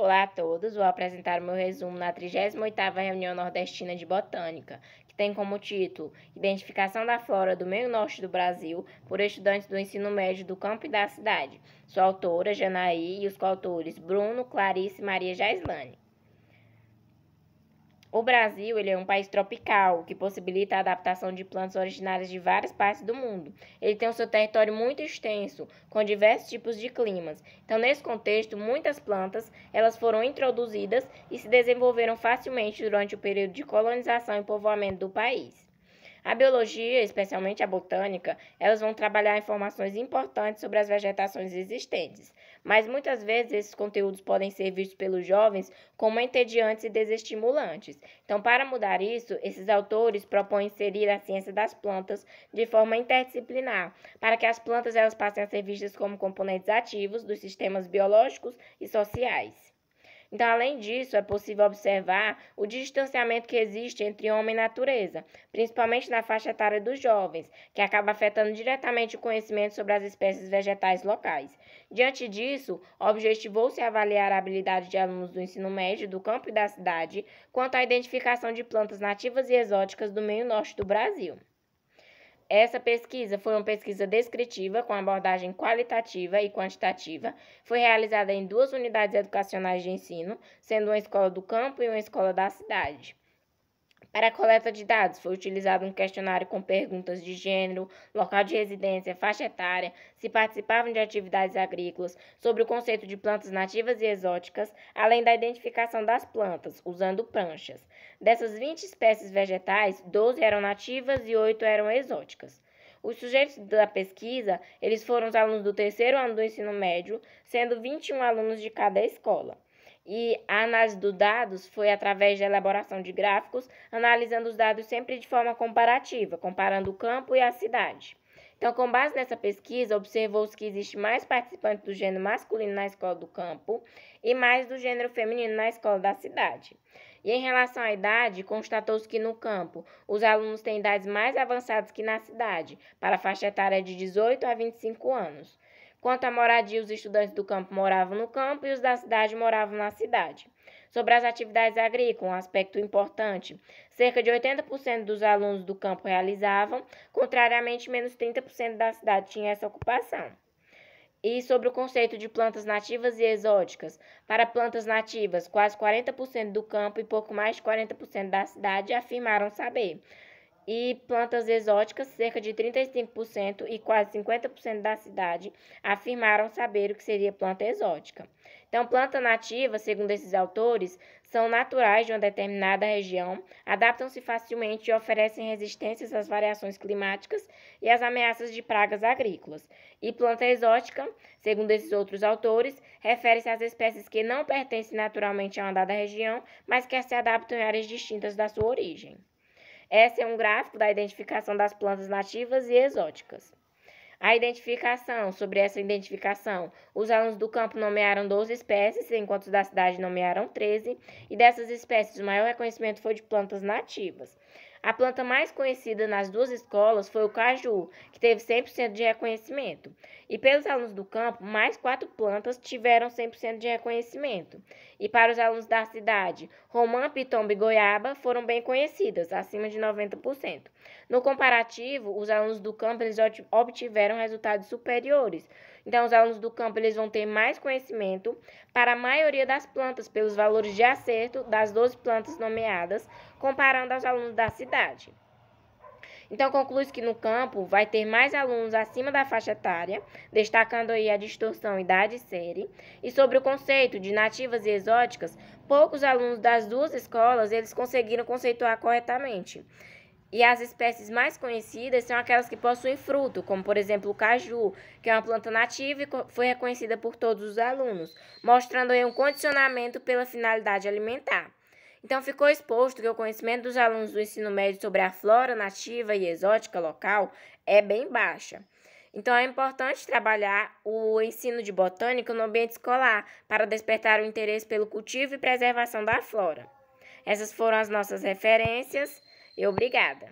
Olá a todos, vou apresentar o meu resumo na 38ª Reunião Nordestina de Botânica, que tem como título Identificação da Flora do Meio Norte do Brasil por estudantes do ensino médio do campo e da cidade. Sua autora, Janaí, e os coautores Bruno, Clarice e Maria Jaislane. O Brasil ele é um país tropical, que possibilita a adaptação de plantas originárias de várias partes do mundo. Ele tem o seu território muito extenso, com diversos tipos de climas. Então, nesse contexto, muitas plantas elas foram introduzidas e se desenvolveram facilmente durante o período de colonização e povoamento do país. A biologia, especialmente a botânica, elas vão trabalhar informações importantes sobre as vegetações existentes, mas muitas vezes esses conteúdos podem ser vistos pelos jovens como entediantes e desestimulantes. Então, para mudar isso, esses autores propõem inserir a ciência das plantas de forma interdisciplinar, para que as plantas elas passem a ser vistas como componentes ativos dos sistemas biológicos e sociais. Então, além disso, é possível observar o distanciamento que existe entre homem e natureza, principalmente na faixa etária dos jovens, que acaba afetando diretamente o conhecimento sobre as espécies vegetais locais. Diante disso, objetivou-se avaliar a habilidade de alunos do ensino médio, do campo e da cidade quanto à identificação de plantas nativas e exóticas do meio norte do Brasil. Essa pesquisa foi uma pesquisa descritiva com abordagem qualitativa e quantitativa. Foi realizada em 2 unidades educacionais de ensino, sendo uma escola do campo e uma escola da cidade. Para a coleta de dados, foi utilizado um questionário com perguntas de gênero, local de residência, faixa etária, se participavam de atividades agrícolas, sobre o conceito de plantas nativas e exóticas, além da identificação das plantas, usando pranchas. Dessas 20 espécies vegetais, 12 eram nativas e 8 eram exóticas. Os sujeitos da pesquisa, eles foram os alunos do 3º ano do ensino médio, sendo 21 alunos de cada escola. E a análise dos dados foi através da elaboração de gráficos, analisando os dados sempre de forma comparativa, comparando o campo e a cidade. Então, com base nessa pesquisa, observou-se que existe mais participantes do gênero masculino na escola do campo e mais do gênero feminino na escola da cidade. E em relação à idade, constatou-se que no campo, os alunos têm idades mais avançadas que na cidade, para a faixa etária de 18 a 25 anos. Quanto à moradia, os estudantes do campo moravam no campo e os da cidade moravam na cidade. Sobre as atividades agrícolas, um aspecto importante, cerca de 80% dos alunos do campo realizavam, contrariamente, menos 30% da cidade tinha essa ocupação. E sobre o conceito de plantas nativas e exóticas. Para plantas nativas, quase 40% do campo e pouco mais de 40% da cidade afirmaram saber. E plantas exóticas, cerca de 35% e quase 50% da cidade afirmaram saber o que seria planta exótica. Então, planta nativa, segundo esses autores, são naturais de uma determinada região, adaptam-se facilmente e oferecem resistências às variações climáticas e às ameaças de pragas agrícolas. E planta exótica, segundo esses outros autores, refere-se às espécies que não pertencem naturalmente a uma dada região, mas que se adaptam em áreas distintas da sua origem. Esse é um gráfico da identificação das plantas nativas e exóticas. A identificação, sobre essa identificação, os alunos do campo nomearam 12 espécies, enquanto os da cidade nomearam 13, e dessas espécies o maior reconhecimento foi de plantas nativas. A planta mais conhecida nas 2 escolas foi o caju, que teve 100% de reconhecimento. E pelos alunos do campo, mais 4 plantas tiveram 100% de reconhecimento. E para os alunos da cidade, romã, pitomba e goiaba foram bem conhecidas, acima de 90%. No comparativo, os alunos do campo eles obtiveram resultados superiores. Então, os alunos do campo eles vão ter mais conhecimento para a maioria das plantas, pelos valores de acerto das 12 plantas nomeadas, comparando aos alunos da cidade. Então, conclui-se que no campo vai ter mais alunos acima da faixa etária, destacando aí a distorção idade e série. E sobre o conceito de nativas e exóticas, poucos alunos das 2 escolas eles conseguiram conceituar corretamente. E as espécies mais conhecidas são aquelas que possuem fruto, como por exemplo o caju, que é uma planta nativa e foi reconhecida por todos os alunos, mostrando aí um condicionamento pela finalidade alimentar. Então, ficou exposto que o conhecimento dos alunos do ensino médio sobre a flora nativa e exótica local é bem baixa. Então, é importante trabalhar o ensino de botânica no ambiente escolar para despertar o interesse pelo cultivo e preservação da flora. Essas foram as nossas referências e obrigada!